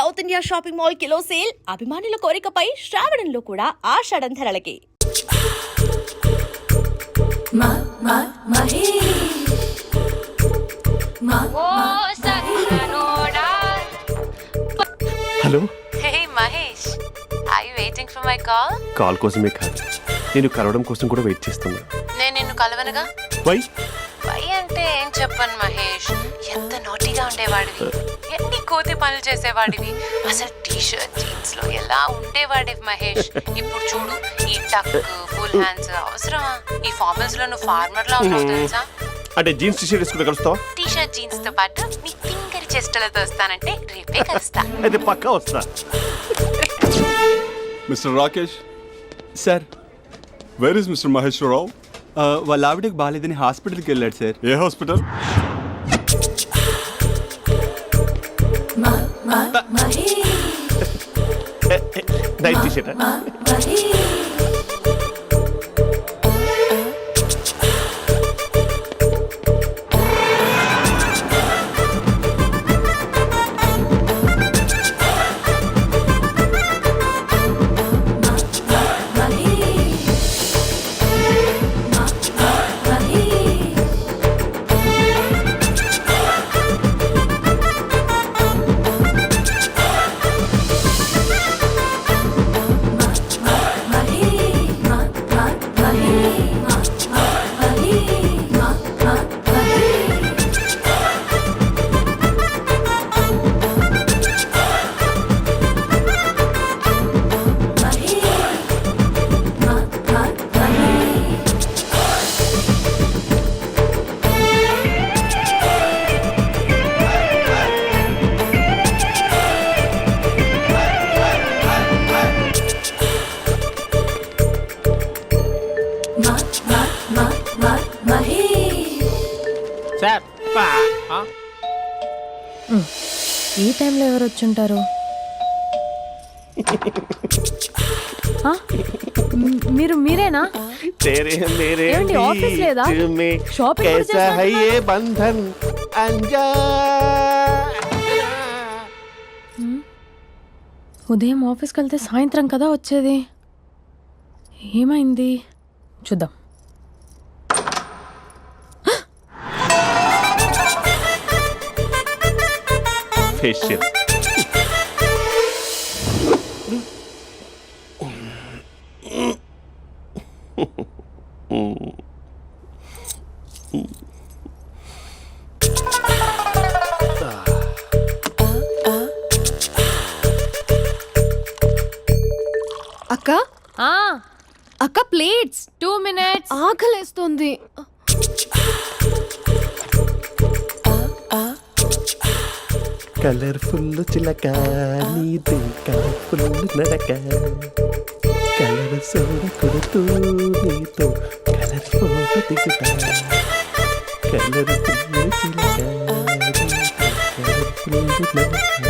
South India shopping mall kilo sale అభిమానుల కోరికపై శ్రావణంలో కూడా ఆషాఢం ధరలకి. Hello. Hey Mahesh, are you waiting for my call? Call కోసమే కాదు, నేను కలవడం కోసం కూడా వెయిట్ చేస్తున్నా. నేను నిన్ను కలవనుగా. వై అంటే ఏం చెప్పను మహేష్, ఎంత నోటీగా ఉండేవాడివి, ఎన్ని కోతి పనులు చేసేవాడివి, అసలు టీ షర్ట్ జీన్స్ లో ఎలా ఉండేవాడివి మహేష్. ఇప్పుడు చూడు, ఈ టక్ ఫుల్ హ్యాండ్స్ అవసరమా? ఈ ఫార్మల్స్ లో నువ్వు ఫార్మర్ లా ఉన్నావు తెలుసా? అంటే జీన్స్ టీ షర్ట్ వేసుకుంటే కలుస్తావా? టీ షర్ట్ జీన్స్ తో పాటు నీ ఫింగర్ చెస్టలతో వస్తానంటే రేపే కలుస్తా. అయితే పక్కా వస్తా. Mister Rakesh sir, where is mister Maheshwararao? వాళ్ళ ఆవిడకి బాగాలేదని హాస్పిటల్కి వెళ్ళాడు సార్. ఏ హాస్పిటల్? Night T shirt. ఈ టైంలో ఎవరు వచ్చుంటారు? మీరేనా? ఏమండి, ఆఫీస్ లేదా? షాపింగ్ కూడా చేస్తున్నారు? ఉదయం ఆఫీస్కి వెళ్తే సాయంత్రం కదా వచ్చేది. ఏమైంది చూద్దాం. ఫేషియల్. అక్క అక్క ప్లేట్స్. 2 minutes. ఆకలేస్తుంది. కలర్ఫుల్ చిలక నీదే కలర్ఫుల్ నడక, కలర్ సోడ కొడుతూ నీతో కలర్ ఫోటో దిగుతా, కలర్ఫుల్ చిలక.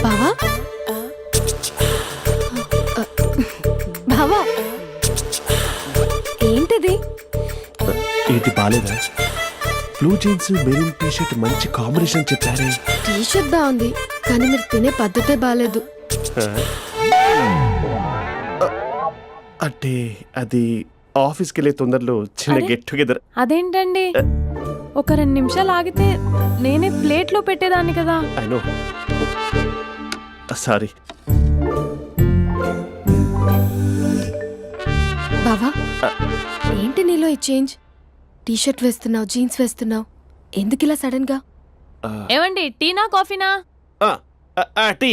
బావా బావా, ఏంటిది? ఏంటి బాలేదా? Blue jeans maroon T shirt మంచి కాంబినేషన్ చెప్పారే. టీ షర్ట్ బాగుంది, కానీ మీరు తినే పద్ధతే బాలేదు. అంటే అది ఆఫీస్కి వెళ్ళే తొందరలో చిన్న గెట్ టుగెదర్. అదేంటండి, ఒక 2 నిమిషాలు ఆగితే నేనే ప్లేట్లో పెట్టేదాన్ని కదా. I know, sorry. బావా, ఏంటి నీలో ఈ చేంజ్? టీ షర్ట్ వేస్తున్నావు, జీన్స్ వేస్తున్నావు, ఎందుకు ఇలా సడన్ గా? ఏమండి, టీనా కాఫీనా? టీ.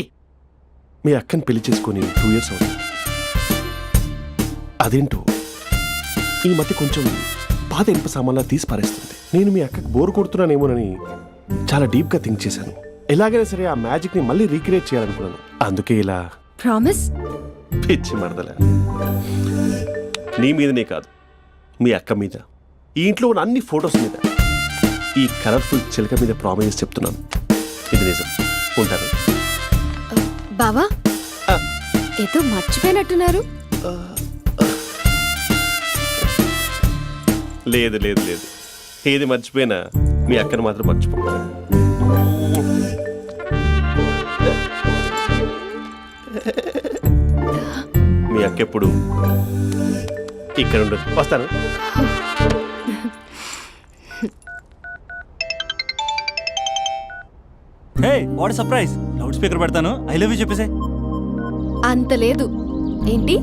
మీ అక్కని పెళ్లి చేసుకుని 2 years అవుతుంది. అదేంటో ఈ మధ్య కొంచెం పాత ఇనుప సామాన్లా తీసి పారేస్తుంది. నేను మీ అక్కకి బోర్ కొడుతున్నానేమోనని చాలా డీప్ గా థింక్ చేశాను. ఎలాగైనా సరే ఆ మ్యాజిక్ ని మళ్ళీ రీక్రియేట్ చేయాలనుకున్నాను. అందుకే ఇలా. ప్రామిస్? పిచ్చి మరదల, నీ మీదనే కాదు, మీ అక్క మీద, ఈ ఇంట్లో ఉన్న అన్ని ఫొటోస్ మీద, ఈ కలర్ఫుల్ చిలక మీద ప్రామిస్ చెప్తున్నాను. ఇది నిజం. ఉంటాను. బావా, ఏదో మర్చిపోయినట్టున్నారు. లేదు లేదు లేదు, ఏది మర్చిపోయినా మీ అక్కను మాత్రం మర్చిపో. మీ అక్క ఎప్పుడు ఇక్కడ ఉండదు. వస్తాను. Hey what surprise, loud speaker పెడతాను, ఐ లవ్ యూ చెప్పేసే. అంత లేదు. ఏంటి,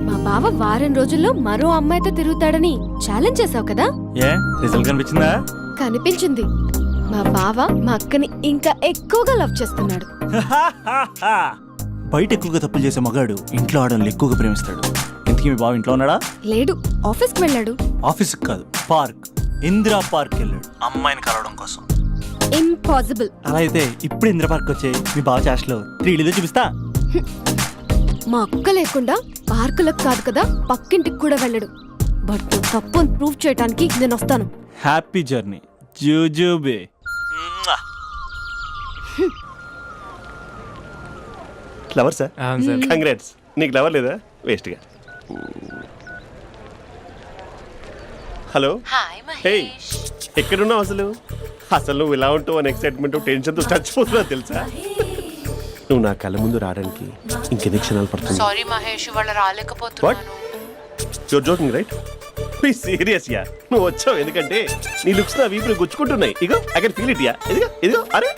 మా బావ వారం రోజుల్లో మరో అమ్మాయితో తిరుగుతాడని ఛాలెంజ్ చేసావు కదా? ఏ రిజల్ట్ కనిపించిందా? కనిపించింది. మా బావ మా అక్కని ఇంకా ఎక్కువగా లవ్ చేస్తున్నాడు. బయట ఎక్కువగా తప్పులు చేసే మగాడు ఇంట్లో ఆడవాళ్ళు ఎక్కువగా ప్రేమిస్తాడు. ఇంతకీ మీ బావ ఇంట్లో ఉన్నాడా? లేడు, ఆఫీస్కి వెళ్ళాడు. ఆఫీస్కి కాదు, పార్క్, ఇందిరా పార్క్ వెళ్ళాడు అమ్మాయిని కలవడం కోసం. ఇంపాసిబుల్. అలా అయితే ఇప్పుడు ఇందిరా పార్క్ వచ్చే మీ బావ చాష్లో 3Dలో చూపిస్తా. మా అక్క లేకుండా పార్కులకు కాదు కదా పక్కింటికి కూడా వెళ్ళడు. బట్ నువ్వు తప్పు అని ప్రూవ్ చేయడానికి నేను వస్తాను. హ్యాపీ జర్నీ జూజూబే. Lover sir? కంగ్రాట్స్. నీకు లవర్ లేదా? వేస్ట్గా. హలో. Hi hey, Mahesh. ఎక్కడున్నావు అసలు? అసలు నువ్వు ఇలా ఉంటావు అని ఎక్సైట్మెంట్ టెన్షన్తో చచ్చిపోతున్నా తెలుసా? నువ్వు నా కళ్ళ ముందు రావడానికి ఇంకెన్ని క్షణాలు పడుతుంది? సారీ మహేష్, ఇవాళ రాలేకపోతున్నాను. Your joking right? Please serious ya. నువ్వు వచ్చావు ఎందుకంటే నీ లుక్స్ నా వీపుని గుచ్చుకుంటున్నాయి. ఇగో I can feel it ya. ఇదిగో ఇదిగో. అరే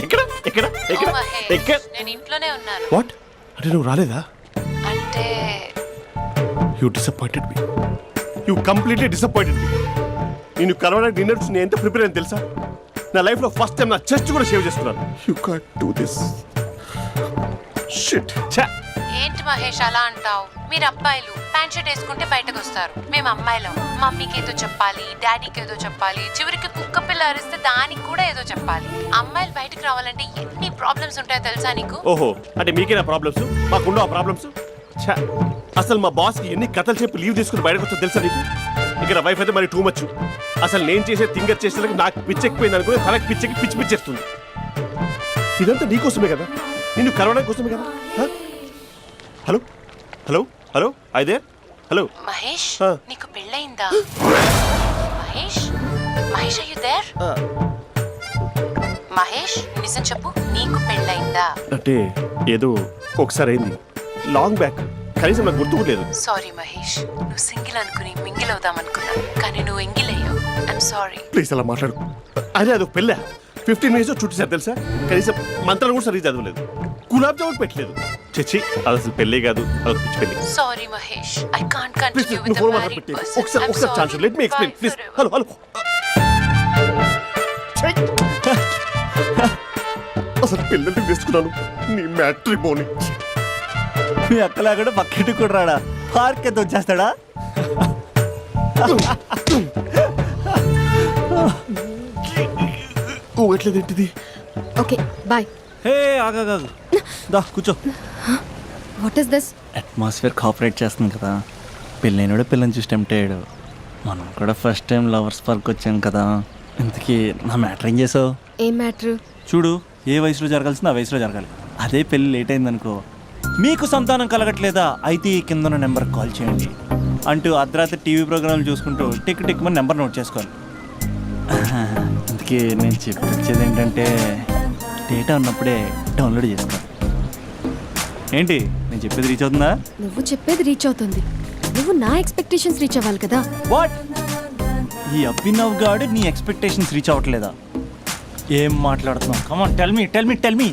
ఎక్కడ ఎక్కడ ఓ ఎక్కడ మహేష్, ఎక్కడ? నేను ఇంట్లోనే ఉన్నాను. వాట్ అంటే నువ్వు రాలేదా? అంటే you disappointed me. You completely disappointed me. నేను కలవడానికి డిన్నర్స్ నేను ఎంత ప్రిపేర్ అని తెలుసా? నా లైఫ్లో ఫస్ట్ టైం నా చెస్ట్ కూడా సేవ్ చేస్తున్నాను. You can't do this. Shit. ఛా. ఏంటి మహేష్ అలా అంటావు? మీరు అబ్బాయిలు ప్యాంట్ షర్ట్ వేసుకుంటే బయటకు వస్తారు. మేము అమ్మాయిలం మమ్మీకి ఏదో చెప్పాలి, డాడీకి ఏదో చెప్పాలి, చివరికి కుక్క పిల్ల అరిస్తే దానికి కూడా ఏదో చెప్పాలి. అమ్మాయిలు బయటకు రావాలంటే ఎన్ని ప్రాబ్లమ్స్ ఉంటాయో తెలుసా నీకు? ఓహో, అంటే మీకేనా ప్రాబ్లమ్స్? మాకుండా ఆ ప్రాబ్లమ్స్? ఛా. అసలు మా బాస్కి ఎన్ని కథలు చెప్పి లీవ్ తీసుకుని బయటకు వచ్చా తెలుసా నీకు? ఇక్కడ వైఫ్ అయితే మరి టూ మచ్. అసలు నేను చేసే థింగర్ చేసేందుకు నాకు పిచ్చెక్కిపోయింది అనుకుని తనకి పిచ్చెక్కి పిచ్చి పిచ్చేస్తుంది. ఇదంతా నీకోసమే కదా, నిన్ను కరోనా కోసమే కదా. హలో హలో హలో అయితే హలో మహేష్, ఆ. నీకు పెళ్ళయిందా? Mahesh, Mahesh are you there? Mahesh నిజం చెప్పు, నీకు పెళ్ళయిందా? అంటే ఏదో ఒకసారి అయింది, లాంగ్ బ్యాక్, కనీసం నాకు గుర్తుకోలేదు. సారీ మహేష్, నువ్వు సింగిల్ అనుకుని మింగిల్ అవుదాం అనుకున్నా, కానీ నువ్వు ఎంగిల్ అయ్యావు. I'm sorry. ప్లీజ్ అలా మాట్లాడు. అదే అదొక పెళ్ళా? 15 minutes చుట్టేసారు తెలుసా? కనీసం మంత్రాలు కూడా సరిగ్గా చదవలేదు, గులాబ్ జామున్ పెట్టలేదు. చచ్చి, అది అసలు పెళ్ళే కాదు, అదొక పిచ్చి పెళ్ళి. Sorry Mahesh, I can't please continue with నువ్వు ద ఫోన్ మ్యారీడ్ మాట్లాడి పర్సన్. ఒకసారి chance let me explain please. Hello hello. అసలు పిల్లల్ని వేసుకున్నాను నీ మ్యాట్రీ బోని. మీ అక్కలా కూడా పక్కింటి కూడా రాడా? పార్క్ ఎంత వచ్చేస్తాడా? ఎట్లేదు ఏంటిది? Okay bye. హే ఆగా దా కూర్చో. What is this? Atmosphere cooperate చేస్తుంది కదా. పెళ్ళైనడు పిల్లని చూసి టెంప్ట్ అయ్యాడు. మనం కూడా ఫస్ట్ టైం లవర్స్ పార్క్ వచ్చాం కదా. ఇంతకీ నా మ్యాటర్ ఏం చేసావు? ఏం మ్యాటర్? చూడు, ఏ వయసులో జరగాల్సిందో ఆ వయసులో జరగాలి. అదే పెళ్ళి లేట్ అయిందనుకో, మీకు సంతానం కలగట్లేదా అయితే ఈ కింద ఉన్న నెంబర్కి కాల్ చేయండి అంటూ అర్ధరాత్రి టీవీ ప్రోగ్రాంలు చూసుకుంటూ టిక్ టిక్ మన నెంబర్ నోట్ చేసుకోవాలి. అందుకే నేను చెప్పొచ్చేది ఏంటంటే డేటా ఉన్నప్పుడే డౌన్లోడ్ చేసుకోవాలి. ఏంటి నేను చెప్పేది రీచ్ అవుతుందా? నువ్వు చెప్పేది రీచ్ అవుతుంది, నువ్వు నా ఎక్స్పెక్టేషన్స్ రీచ్ అవ్వాలి కదా. వాట్? ఈ అభినవ్ గాడు నీ ఎక్స్పెక్టేషన్స్ రీచ్ అవ్వట్లేదా? ఏం మాట్లాడుతున్నావు? Come on tell me.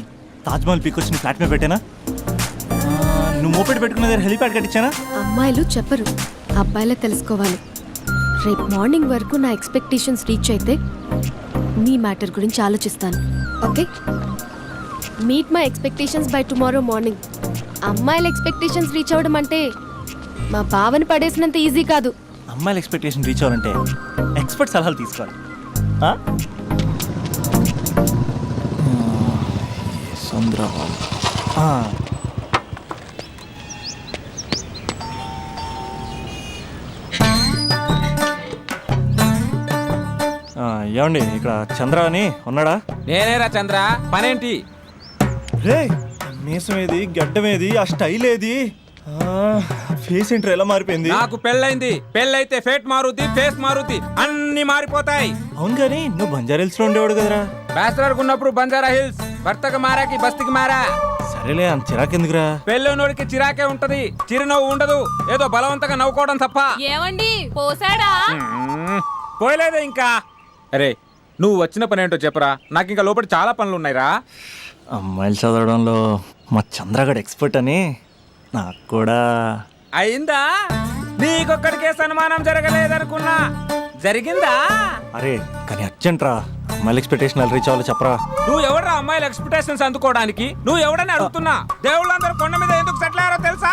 Taj Mahal peak వచ్చి నీ ఫ్లాట్ మీద పెట్టానా? నువ్వు మోపెట్ పెట్టుకున్న దగ్గర హెలిప్యాడ్ కట్టించానా? అమ్మాయిలు చెప్పరు, అబ్బాయిలే తెలుసుకోవాలి. రేపు మార్నింగ్ వరకు నా ఎక్స్పెక్టేషన్స్ రీచ్ అయితే నీ మ్యాటర్ గురించి ఆలోచిస్తాను. Okay, meet my expectations by tomorrow morning. అమ్మాయిల ఎక్స్పెక్టేషన్స్ రీచ్ అవ్వడం అంటే మా బావని పడేసినంత ఈజీ కాదు. అమ్మాయిల ఎక్స్పెక్టేషన్ రీచ్ అవ్వాలంటే ఎక్స్పర్ట్ సలహాలు తీసుకోవాలి. ఏమండి, ఇక్కడ చంద్ర అని ఉన్నాడా? నేనేరా చంద్ర, పనేంటి? రే, మీసం ఏది, గడ్డం ఏది, ఆ స్టైల్ ఏది, ఫేస్ ఏంటర్ ఎలా మారిపోయింది? నాకు పెళ్ళైంది, పెళ్ళైతే ఫేట్ మారుద్ది, ఫేస్ మారుద్ది, అన్ని మారిపోతాయి. అవును కానీ నువ్వు బంజారా హిల్స్ లో ఉండేవాడు కదరా? బ్యాచిలర్ ఉన్నప్పుడు బంజారా హిల్స్, భర్తకు మారాకి బస్తికి మారా. సరేలే అంత చిరాకెందుకురా? పెళ్ళోనోడికి చిరాకే ఉంటది, చిరునవ్వు ఉండదు. ఏదో బలవంతంగా నవ్వుకోవడం తప్ప. ఏమండి పోసాడా? పోయలేదే ఇంకా. అరే నువ్వు వచ్చిన పని ఏంటో చెప్పరా, నాకు ఇంకా లోపల చాలా పనులు ఉన్నాయిరా. అమ్మాయిలు చదవడంలో మా చంద్రగడ్ ఎక్స్పర్ట్ అని నాకు కూడా. అయిందా? నీకొక్కడికే సన్మానం జరగలేదనుకున్నా, జరిగిందా? అరే కానీ అర్జెంట్ రా, అమ్మాయిల ఎక్స్పెక్టేషన్ రీచ్ అవ్వాలో చెప్పరా. నువ్వు ఎవడరా అమ్మాయిల ఎక్స్పెక్టేషన్స్ అందుకోవడానికి? నువ్వు ఎవడని అడుగుతున్నా. దేవుళ్ళందరూ కొండ మీద ఎందుకు సెటిల్ అయ్యారో తెలుసా?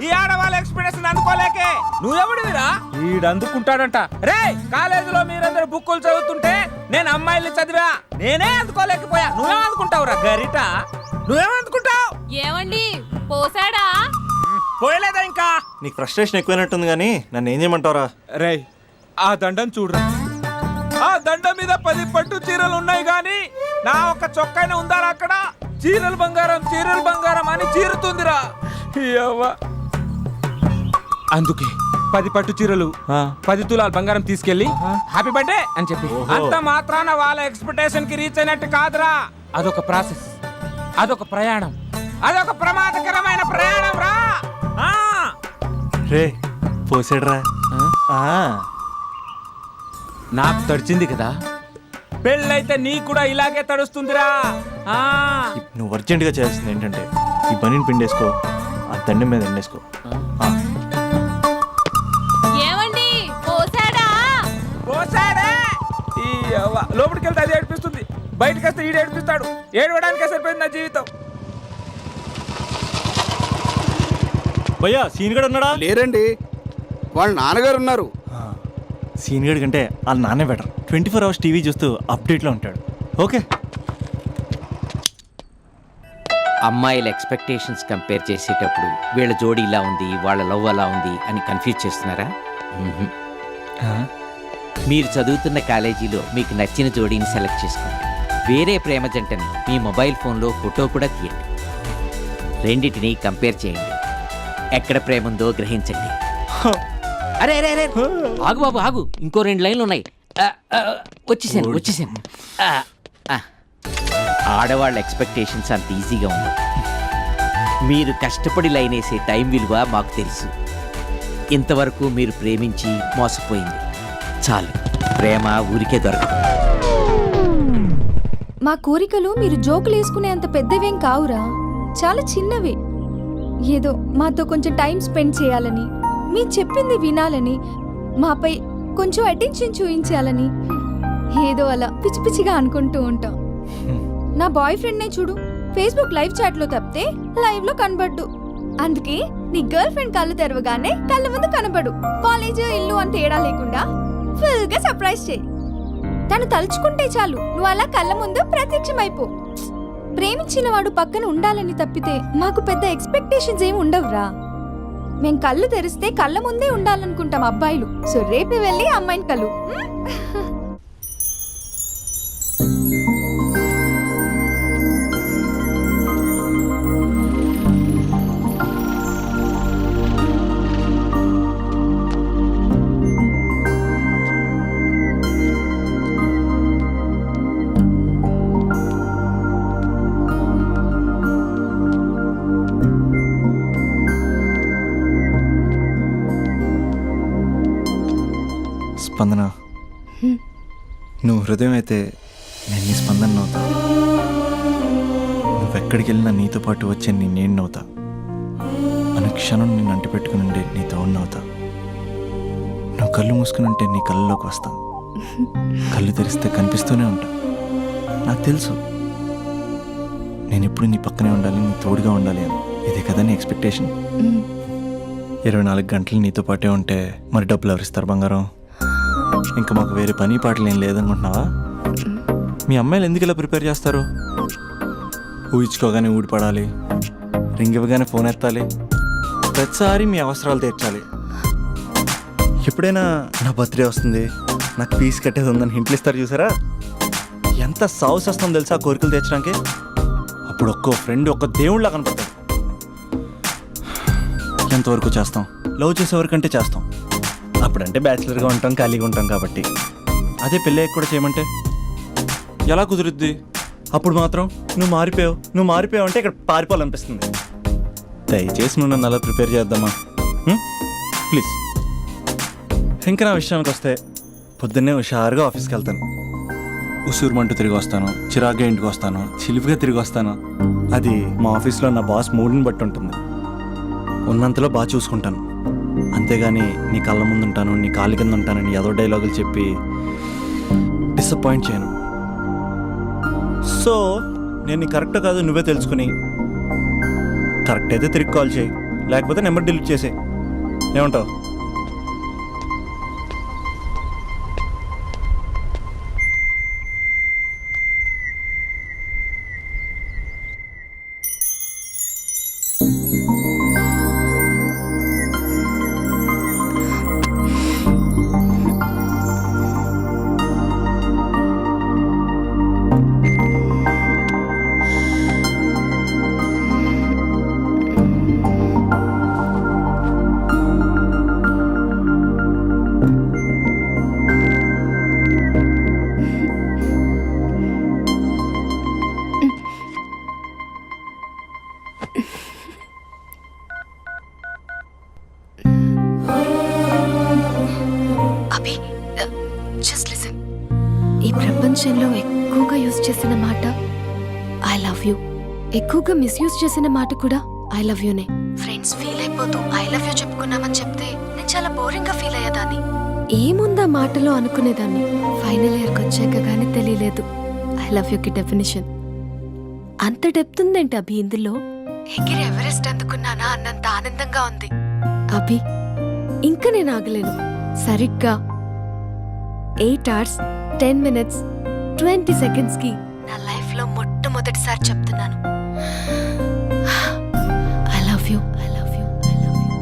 ఈ ఆడవాళ్ళ ఎక్స్పెక్టేషన్ అందుకోలేకే. నువ్వెవడివిరా? వీడు అందుకుంటాడంట. రే కాలేజీలో మీరందరూ బుక్కులు చదువుతుంటే నేను అమ్మాయిల్ని చదివా, నేనే అందుకోలేకపోయా. నువ్వేం అందుకుంటావురా గరిట? నువ్వేం అందుకుంటావు? ఏమండి పోసాడా? పోయలేదా ఇంకా? నీకు ఫ్రస్ట్రేషన్ ఎక్కువైనట్టుంది కానీ నన్ను ఏం చేయమంటావురా? రే ఆ దండం చూడరా, ఆ దండం మీద 10 పట్టు చీరలు ఉన్నాయి గాని నా ఒక్క చొక్కైనా ఉందారా అక్కడ? చీరలు బంగారం అని చీరుతుందిరా. యవ్వ. అందుకే 10 పట్టు చీరలు 10 తులాల బంగారం తీసుకెళ్లి హ్యాపీ బర్త్డే అని చెప్పి అంత మాత్రాన వాళ్ళ ఎక్స్పెక్టేషన్ కి రీచ్ అయినట్టు కాదురా. అదొక ప్రాసెస్, అదొక ప్రయాణం, అదొక ప్రమాదకరమైన ప్రయాణం రా. రే పోసాడురా. నాకు తడిచింది కదా, పెళ్ళైతే నీకు కూడా ఇలాగే తడుస్తుందిరా. నువ్వు అర్జెంటుగా చేయాల్సింది ఏంటంటే ఈ పనిని పిండేసుకో, ఆ దండం మీద ఎండేసుకో. ఏమండి పోసాడా? పోసాడే. ఈ యవ్వ. లోపలికి వెళ్తే అది ఏడిపిస్తుంది, బయటకు వస్తే ఈడు ఏడిపిస్తాడు. ఏడవడానికే సరిపోయింది నా జీవితం. భయ్యా సీన్ గడు ఉన్నాడా? లేరండి, వాళ్ళ నాన్నగారు ఉన్నారు. సీన్ గడి కంటే వాళ్ళ నాన్నే బెటర్. 24 hours టీవీ చూస్తూ అప్డేట్లో ఉంటాడు. ఓకే. అమ్మాయిల ఎక్స్పెక్టేషన్స్ కంపేర్ చేసేటప్పుడు వీళ్ళ జోడి ఇలా ఉంది, వాళ్ళ లవ్ అలా ఉంది అని కన్ఫ్యూజ్ చేస్తున్నారా? మీరు చదువుతున్న కాలేజీలో మీకు నచ్చిన జోడీని సెలెక్ట్ చేసుకోండి. వేరే ప్రేమ జంటని మీ మొబైల్ ఫోన్లో ఫోటో కూడా తీయండి. రెండింటిని కంపేర్ చేయండి. ఎక్కడ ప్రేమ ఉందో గ్రహించండి. అరే అరే అరే ఆగు బాబు ఆగు, ఇంకో 2 లైన్లు ఉన్నాయి. వచ్చేసాను. ఆడవాళ్ళ ఎక్స్పెక్టేషన్స్ అంత ఈజీగా ఉంది. మీరు కష్టపడి లైన్ వేసే టైం విలువ మాకు తెలుసు. ఇంతవరకు మీరు ప్రేమించి మోసపోయింది చాలు. ప్రేమ ఊరికే దొరకదు. మా కోరికలు మీరు జోకులు వేసుకునేంత పెద్దవేం కావురా, చాలా చిన్నవి. ఏదో మాతో కొంచెం టైం స్పెండ్ చేయాలని, మీ చెప్పింది వినాలని, మాపై కొంచెం అటెన్షన్ చూపించాలని ఏదో అలా పిచ్చి పిచ్చిగా అనుకుంటూ ఉంటాం. నా బాయ్ ఫ్రెండ్నే చూడు, ఫేస్బుక్ లైవ్ చాట్లో తప్పితే లైవ్ లో కనబడ్డు. అందుకే నీ గర్ల్ ఫ్రెండ్ కళ్ళు తెరవగానే కళ్ళ ముందు కనబడు. కాలేజ్ ఇల్లు అని తేడా లేకుండా ఫుల్ గా సర్ప్రైజ్ చేయి. తను తలుచుకుంటే చాలు నువ్వు అలా కళ్ళ ముందు ప్రత్యక్షమైపో. ప్రేమించిన వాడు పక్కన ఉండాలని తప్పితే మాకు పెద్ద ఎక్స్పెక్టేషన్స్ ఏమి ఉండవురా. మేం కళ్ళు తెరిస్తే కళ్ళ ముందే ఉండాలనుకుంటాం అబ్బాయిలు. సో రేపు వెళ్ళి అమ్మాయిని కలు. స్పందన, నువ్వు హృదయం అయితే నేను నీ స్పందన నవ్వుతా. నువ్వెక్కడికి వెళ్ళినా నీతో పాటు వచ్చే నేను నవ్వుతా. అనుక్షణం నిన్ను అంటి పెట్టుకుని ఉండే నీ తోడు నవ్వుతా. నువ్వు కళ్ళు మూసుకుని ఉంటే నీ కళ్ళలోకి వస్తా. కళ్ళు తెరిస్తే కనిపిస్తూనే ఉంటా. నాకు తెలుసు నేను ఎప్పుడు నీ పక్కనే ఉండాలి, నీ తోడుగా ఉండాలి అని. ఇదే కదా నీ ఎక్స్పెక్టేషన్? 24 గంటలు నీతో పాటే ఉంటే మరి డబ్బులు ఎవరిస్తారు బంగారం? ఇంకా మాకు వేరే పని పాటలు ఏం లేదనుకుంటున్నావా? మీ అమ్మాయిలు ఎందుకు ఇలా ప్రిపేర్ చేస్తారు? ఊహించుకోగానే ఊడిపడాలి, రింగ్ ఇవ్వగానే ఫోన్ ఎత్తాలి, ప్రతిసారి మీ అవసరాలు తీర్చాలి. ఎప్పుడైనా నా బర్త్డే వస్తుంది, నాకు ఫీజు కట్టేది ఉందని హింట్లు ఇస్తారు చూసారా? ఎంత సాగు వస్తుందో తెలుసా ఆ కోరికలు తీర్చడానికి? అప్పుడు ఒక్కో ఫ్రెండ్ ఒక్క దేవుళ్ళ కనపడతాడు. ఎంతవరకు చేస్తాం? లవ్ చేసేవరకంటే చేస్తాం. అప్పుడంటే బ్యాచిలర్గా ఉంటాం, ఖాళీగా ఉంటాం కాబట్టి. అదే పెళ్ళి కూడా చేయమంటే ఎలా కుదురుద్ది? అప్పుడు మాత్రం నువ్వు మారిపోయావు అంటే ఇక్కడ పారిపోవాలనిపిస్తుంది. దయచేసి నువ్వు నన్ను అలా ప్రిపేర్ చేద్దామా ప్లీజ్. ఇంకా నా విషయానికి వస్తే పొద్దున్నే హుషారుగా ఆఫీస్కి వెళ్తాను. ఉసూరుమంటూ తిరిగి వస్తాను, చిరాగ్గా ఇంటికి వస్తాను, చిలిపిగా తిరిగి వస్తాను. అది మా ఆఫీస్లో నా బాస్ మూడ్ని బట్టి ఉంటుంది. ఉన్నంతలో బాగా చూసుకుంటాను, అంతేగాని నీ కళ్ళ ముందు ఉంటాను, నీ కాళ్ళ కింద ఉంటానని ఏదో డైలాగులు చెప్పి డిసప్పాయింట్ చేయను. సో నేను నీ కరెక్ట్ కాదు నువ్వే తెలుసుకుని కరెక్ట్ అయితే తిరిగి కాల్ చేయి, లేకపోతే నెంబర్ డిలీట్ చేసే. ఏమంటావు? అభి, జస్ట్ లిసన్. ఈ ప్రపంచంలో ఎక్కువగా యూజ్ చేసిన మాట ఐ లవ్ యూ, ఎక్కువగా మిస్యూజ్ చేసిన మాట కూడా ఐ లవ్ యూనే. ఫ్రెండ్స్ ఫీల్ అయిపోతూ ఐ లవ్ యూ చెప్పుకున్నామని చెప్తే నేను చాలా బోరింగ్ గా ఫీల్ అయ్యేదాన్ని. ఏముందా మాటలో అనుకునేదాన్ని. ఫైనల్ ఇయర్కి వచ్చాక కానీ తెలియలేదు ఐ లవ్ యూకి డెఫినేషన్. అంత డెప్త్ ఉందేంటి అభి ఇందులో? ఎగిరి ఎవరెస్ట్ అందుకున్నానా అన్నంత ఆనందంగా ఉంది అభి. ఇంకా నేను ఆగలేను. సరిగ్గా 8 hours 10 minutes 20 seconds కి నా లైఫ్ లో మొట్టమొదటిసారి చెప్తున్నాను I love you, I love you, I love you.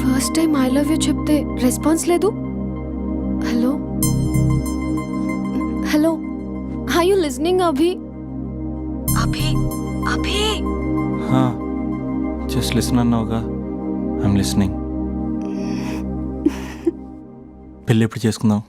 First time I love you చెప్తే రెస్పాన్స్ లేదు. Hello hello, are you listening Abhi? Abhi Abhi just listen అన్నావుగా, ఐఎమ్ లిసనింగ్. పెళ్ళి ఎప్పుడు చేసుకుందాం?